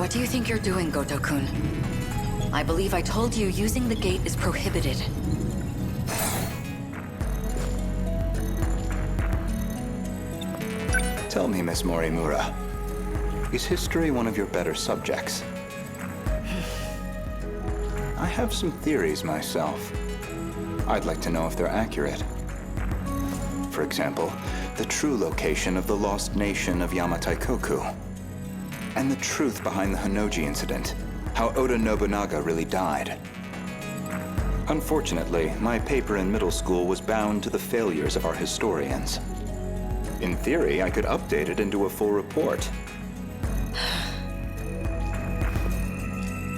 What do you think you're doing, Gouto-kun? I believe I told you using the gate is prohibited. Tell me, Miss Morimura, is history one of your better subjects? I have some theories myself. I'd like to know if they're accurate. For example, the true location of the lost nation of Yamataikoku. And the truth behind the Honnouji incident, how Oda Nobunaga really died. Unfortunately, my paper in middle school was bound to the failures of our historians. In theory, I could update it into a full report.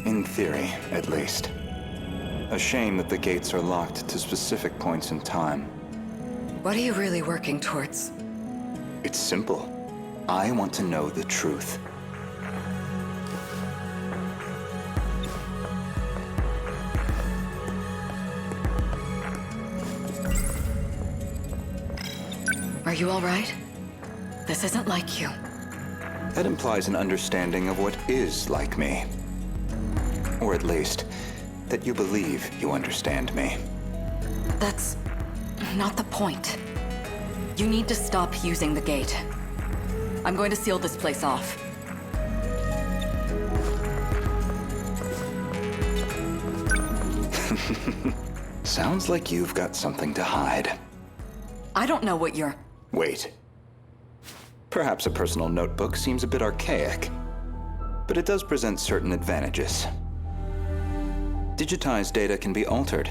In theory, at least. A shame that the gates are locked to specific points in time. What are you really working towards? It's simple. I want to know the truth. Are you all right? This isn't like you. That implies an understanding of what is like me. Or at least, that you believe you understand me. That's not the point. You need to stop using the gate. I'm going to seal this place off. Sounds like you've got something to hide. I don't know what you're... Wait. Perhaps a personal notebook seems a bit archaic, but it does present certain advantages. Digitized data can be altered,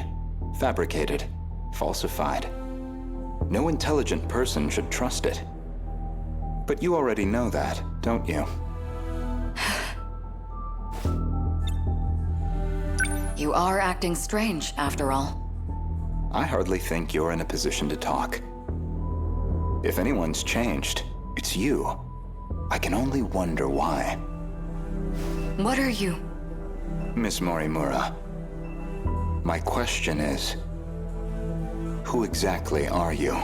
fabricated, falsified. No intelligent person should trust it. But you already know that, don't you? You are acting strange, after all. I hardly think you're in a position to talk. If anyone's changed, it's you. I can only wonder why. What are you? Miss Morimura, my question is, who exactly are you?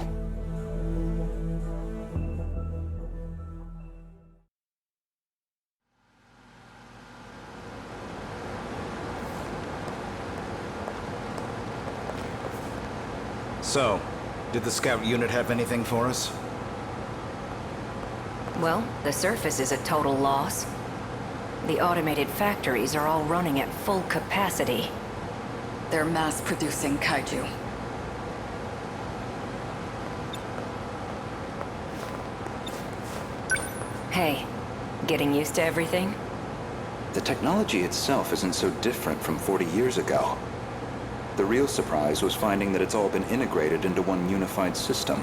So, did the scout unit have anything for us? Well, the surface is a total loss. The automated factories are all running at full capacity. They're mass-producing kaiju. Hey, getting used to everything? The technology itself isn't so different from 40 years ago. The real surprise was finding that it's all been integrated into one unified system.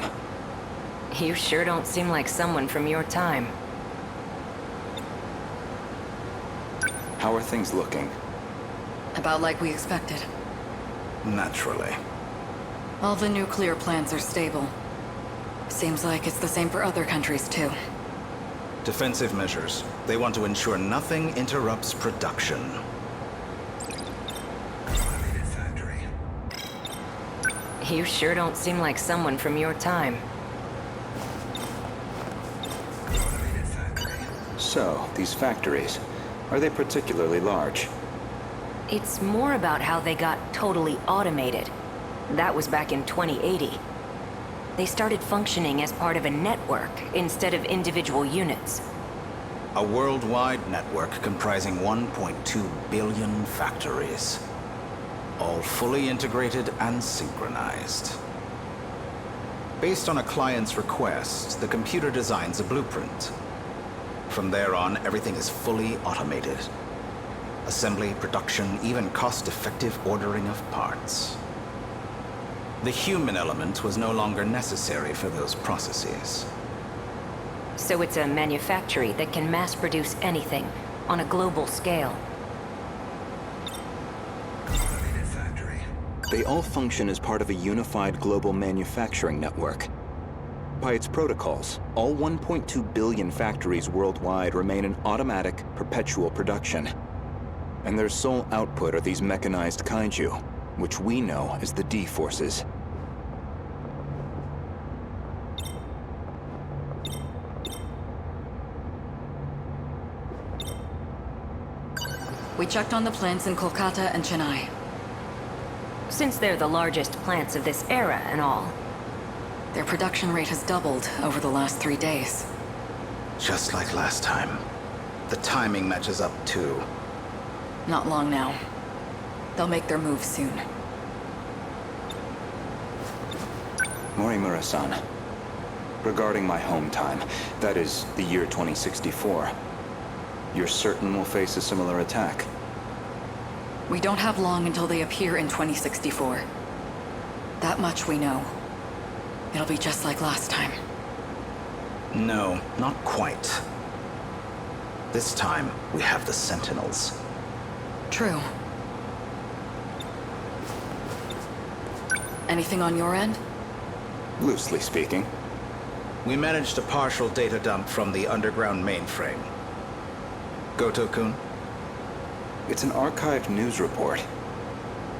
You sure don't seem like someone from your time. How are things looking? About like we expected. Naturally. All the nuclear plants are stable. Seems like it's the same for other countries, too. Defensive measures. They want to ensure nothing interrupts production. You sure don't seem like someone from your time. So, these factories, are they particularly large? It's more about how they got totally automated. That was back in 2080. They started functioning as part of a network instead of individual units. A worldwide network comprising 1.2 billion factories. All fully integrated and synchronized. Based on a client's request, the computer designs a blueprint. From there on, everything is fully automated. Assembly, production, even cost-effective ordering of parts. The human element was no longer necessary for those processes. So it's a manufactory that can mass-produce anything on a global scale. They all function as part of a unified global manufacturing network. By its protocols, all 1.2 billion factories worldwide remain in automatic, perpetual production. And their sole output are these mechanized kaiju, which we know as the D-Forces. We checked on the plants in Kolkata and Chennai. Since they're the largest plants of this era and all. Their production rate has doubled over the last 3 days. Just like last time. The timing matches up too. Not long now. They'll make their move soon. Morimura-san. Regarding my home time, that is, the year 2064, you're certain we'll face a similar attack? We don't have long until they appear in 2064. That much we know. It'll be just like last time. No, not quite. This time, we have the Sentinels. True. Anything on your end? Loosely speaking. We managed a partial data dump from the underground mainframe. Gouto-kun? It's an archived news report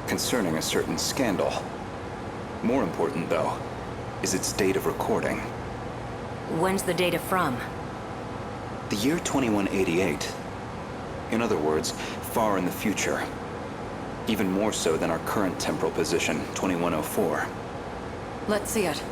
concerning a certain scandal. More important, though, is its date of recording. When's the data from? The year 2188. In other words, far in the future. Even more so than our current temporal position, 2104. Let's see it.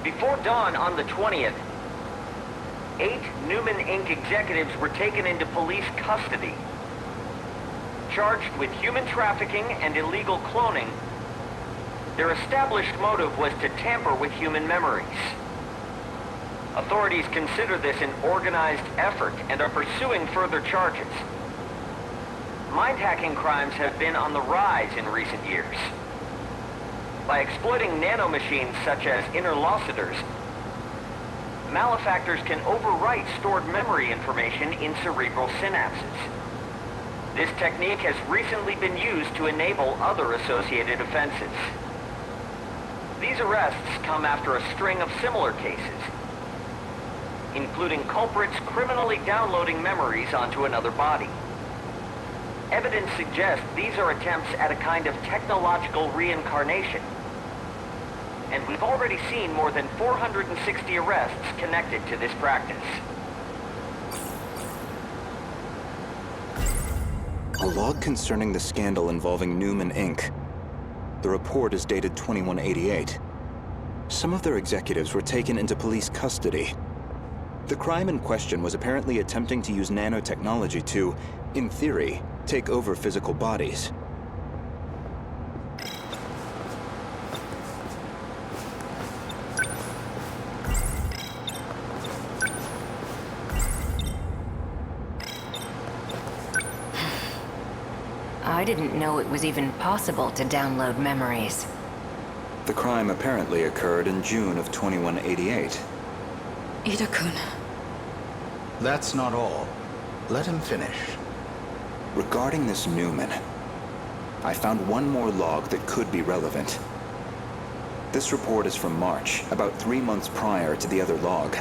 Before dawn on the 20th, 8 Newman Inc. executives were taken into police custody. Charged with human trafficking and illegal cloning, their established motive was to tamper with human memories. Authorities consider this an organized effort and are pursuing further charges. Mind-hacking crimes have been on the rise in recent years. By exploiting nanomachines such as interlocutors, malefactors can overwrite stored memory information in cerebral synapses. This technique has recently been used to enable other associated offenses. These arrests come after a string of similar cases, including culprits criminally downloading memories onto another body. Evidence suggests these are attempts at a kind of technological reincarnation. And we've already seen more than 460 arrests connected to this practice. A log concerning the scandal involving Newman Inc. The report is dated 2188. Some of their executives were taken into police custody. The crime in question was apparently attempting to use nanotechnology to, in theory, take over physical bodies. I didn't know it was even possible to download memories. The crime apparently occurred in June of 2188. Ida-kun. That's not all. Let him finish. Regarding this Newman, I found one more log that could be relevant. This report is from March, about 3 months prior to the other log.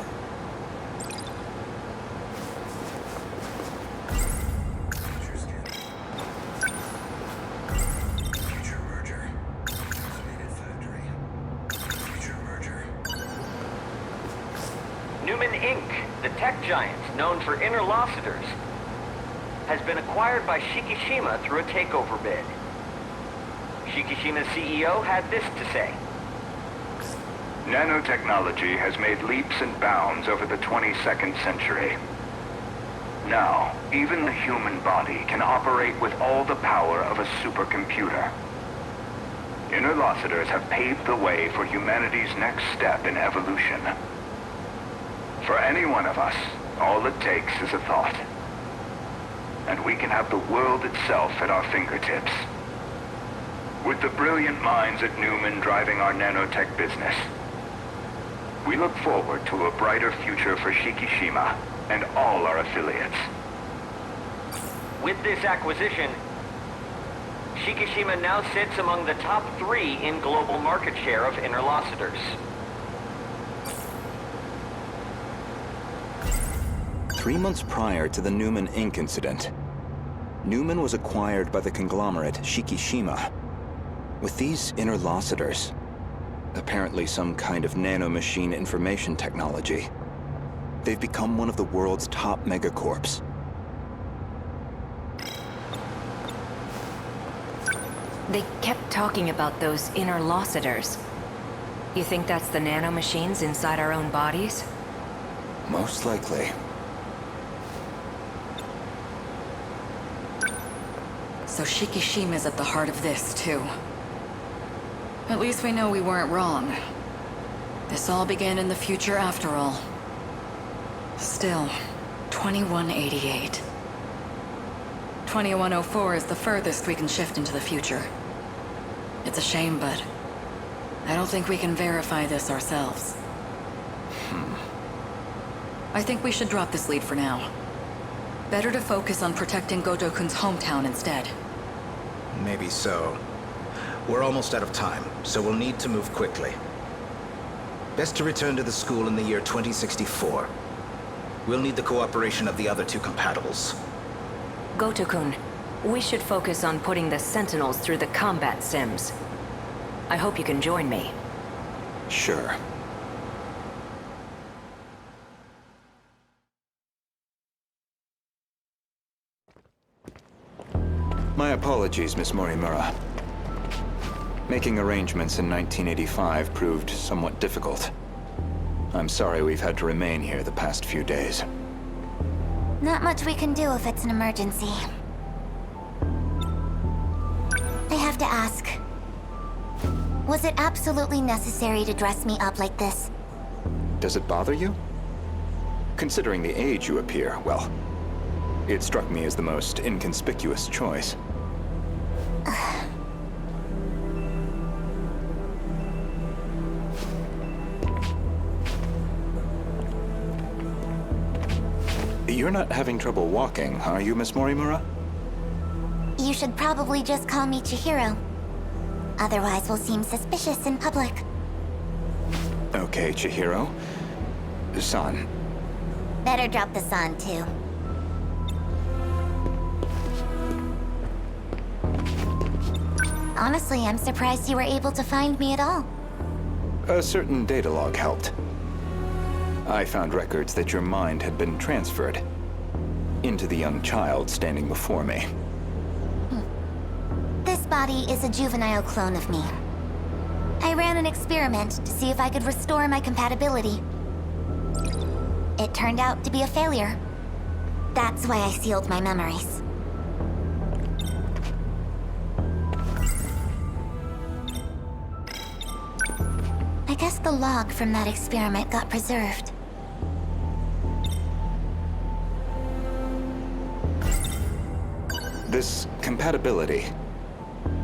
Newman Inc., the tech giant known for interlocutors, has been acquired by Shikishima through a takeover bid. Shikishima's CEO had this to say. Nanotechnology has made leaps and bounds over the 22nd century. Now, even the human body can operate with all the power of a supercomputer. Interlocutors have paved the way for humanity's next step in evolution. For any one of us, all it takes is a thought. And we can have the world itself at our fingertips. With the brilliant minds at Newman driving our nanotech business, we look forward to a brighter future for Shikishima and all our affiliates. With this acquisition, Shikishima now sits among the top 3 in global market share of interlocutors. 3 months prior to the Newman Inc. incident, Newman was acquired by the conglomerate Shikishima. With these interlocutors, apparently some kind of nanomachine information technology, they've become one of the world's top megacorps. They kept talking about those interlocutors. You think that's the nanomachines inside our own bodies? Most likely. So Shikishima's at the heart of this, too. At least we know we weren't wrong. This all began in the future after all. Still, 2188. 2104 is the furthest we can shift into the future. It's a shame, but I don't think we can verify this ourselves. I think we should drop this lead for now. Better to focus on protecting Gouto-kun's hometown instead. Maybe so. We're almost out of time, so we'll need to move quickly. Best to return to the school in the year 2064. We'll need the cooperation of the other two compatibles. Gouto-kun, we should focus on putting the Sentinels through the combat sims. I hope you can join me. Sure. My apologies, Miss Morimura. Making arrangements in 1985 proved somewhat difficult. I'm sorry we've had to remain here the past few days. Not much we can do if it's an emergency. I have to ask. Was it absolutely necessary to dress me up like this? Does it bother you? Considering the age you appear, well, it struck me as the most inconspicuous choice. You're not having trouble walking, are you, Miss Morimura? You should probably just call me Chihiro. Otherwise, we'll seem suspicious in public. Okay, Chihiro. San. Better drop the san, too. Honestly, I'm surprised you were able to find me at all. A certain data log helped. I found records that your mind had been transferred into the young child standing before me. This body is a juvenile clone of me. I ran an experiment to see if I could restore my compatibility. It turned out to be a failure. That's why I sealed my memories. I guess the log from that experiment got preserved. This compatibility,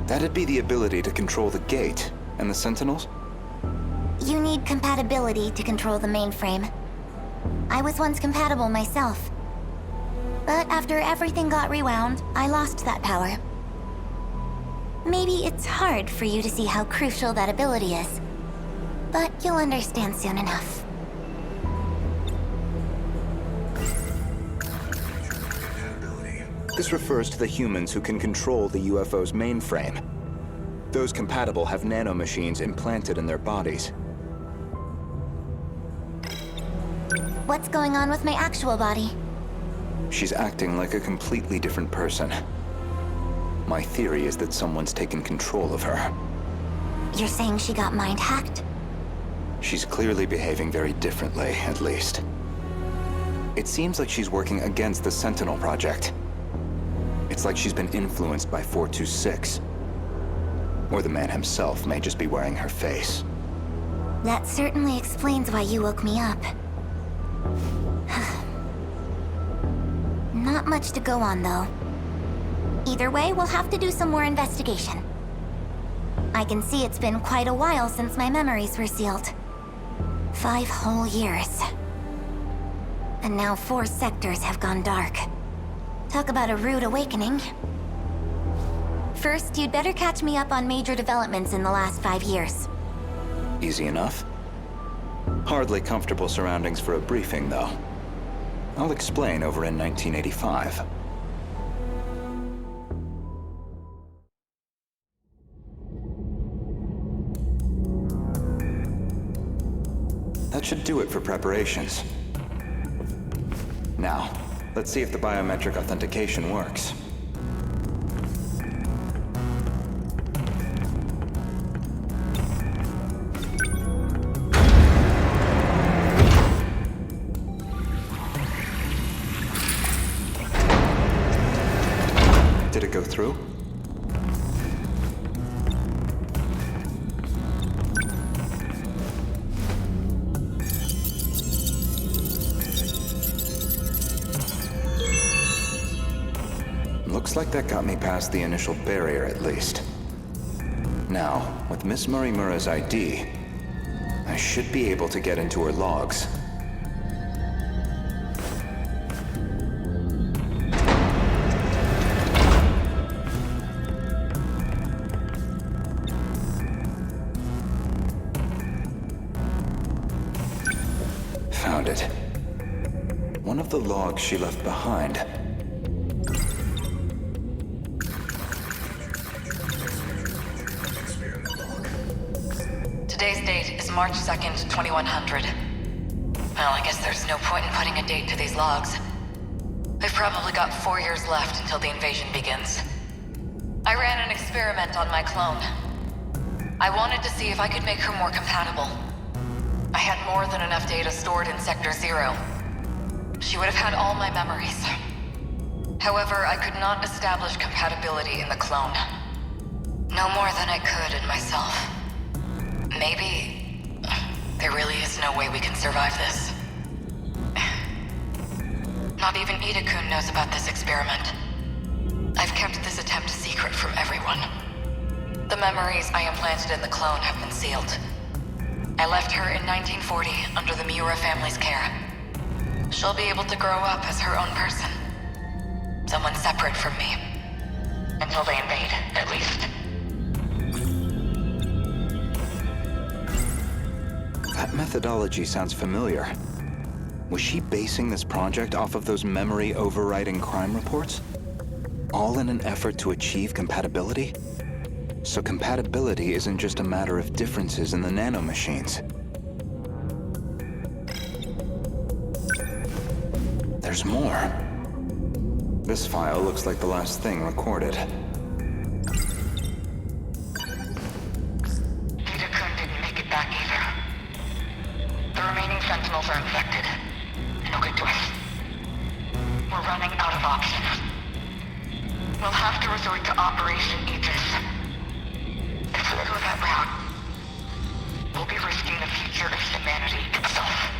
that'd be the ability to control the gate and the Sentinels? You need compatibility to control the mainframe. I was once compatible myself. But after everything got rewound, I lost that power. Maybe it's hard for you to see how crucial that ability is. But you'll understand soon enough. This refers to the humans who can control the UFO's mainframe. Those compatible have nanomachines implanted in their bodies. What's going on with my actual body? She's acting like a completely different person. My theory is that someone's taken control of her. You're saying she got mind-hacked? She's clearly behaving very differently, at least. It seems like she's working against the Sentinel Project. It's like she's been influenced by 426. Or the man himself may just be wearing her face. That certainly explains why you woke me up. Not much to go on, though. Either way, we'll have to do some more investigation. I can see it's been quite a while since my memories were sealed. 5 whole years. And now 4 sectors have gone dark. Talk about a rude awakening. First, you'd better catch me up on major developments in the last 5 years. Easy enough. Hardly comfortable surroundings for a briefing, though. I'll explain over in 1985. That should do it for preparations. Now, let's see if the biometric authentication works. Did it go through? Looks like that got me past the initial barrier, at least. Now, with Miss Morimura's ID, I should be able to get into her logs. Found it. One of the logs she left behind. Today's date is March 2nd, 2100. Well, I guess there's no point in putting a date to these logs. They've probably got 4 years left until the invasion begins. I ran an experiment on my clone. I wanted to see if I could make her more compatible. I had more than enough data stored in Sector 0. She would have had all my memories. However, I could not establish compatibility in the clone. No more than I could in myself. Maybe there really is no way we can survive this. Not even Ida-kun knows about this experiment. I've kept this attempt secret from everyone. The memories I implanted in the clone have been sealed. I left her in 1940 under the Miura family's care. She'll be able to grow up as her own person. Someone separate from me. Until they invade, at least. That methodology sounds familiar. Was she basing this project off of those memory overriding crime reports? All in an effort to achieve compatibility? So compatibility isn't just a matter of differences in the nanomachines. There's more. This file looks like the last thing recorded. Ida-kun didn't make it back either. The remaining Sentinels are infected. No good to us. We're running out of options. We'll have to resort to Operation Aegis. If we go that route, we'll be risking the future of humanity itself.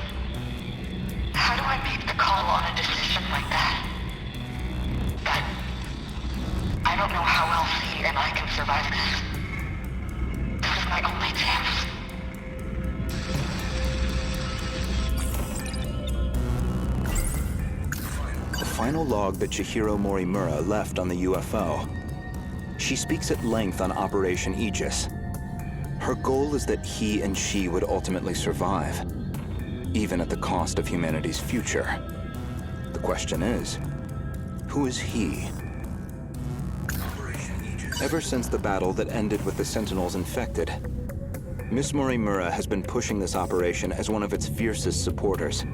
How do I make the call on a decision like that? But I don't know how else he and I can survive this. This is my only chance. The final log that Chihiro Morimura left on the UFO. She speaks at length on Operation Aegis. Her goal is that he and she would ultimately survive, even at the cost of humanity's future. The question is, who is he? Ever since the battle that ended with the Sentinels infected, Miss Morimura has been pushing this operation as one of its fiercest supporters.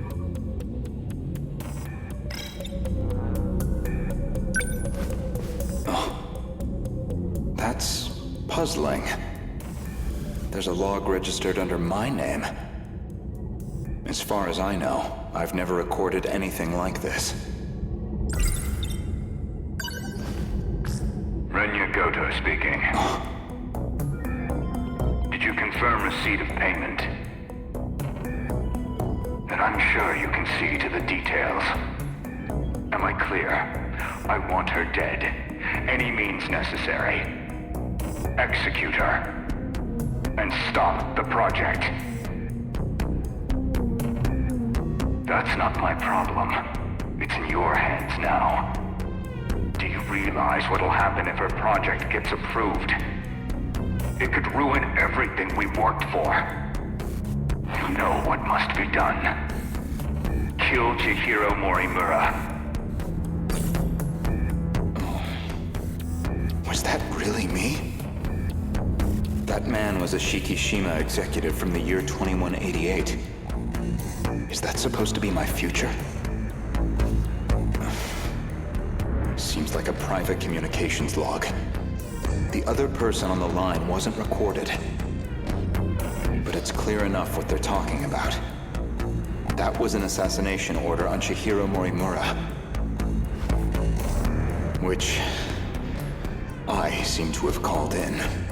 That's puzzling. There's a log registered under my name. As far as I know, I've never recorded anything like this. Gouto speaking. Did you confirm receipt of payment? Then I'm sure you can see to the details. Am I clear? I want her dead. Any means necessary. Execute her. And stop the project. That's not my problem. It's in your hands now. Do you realize what'll happen if her project gets approved? It could ruin everything we worked for. You know what must be done. Kill Chihiro Morimura. Was that really me? That man was a Shikishima executive from the year 2188. Is that supposed to be my future? Seems like a private communications log. The other person on the line wasn't recorded. But it's clear enough what they're talking about. That was an assassination order on Chihiro Morimura. Which I seem to have called in.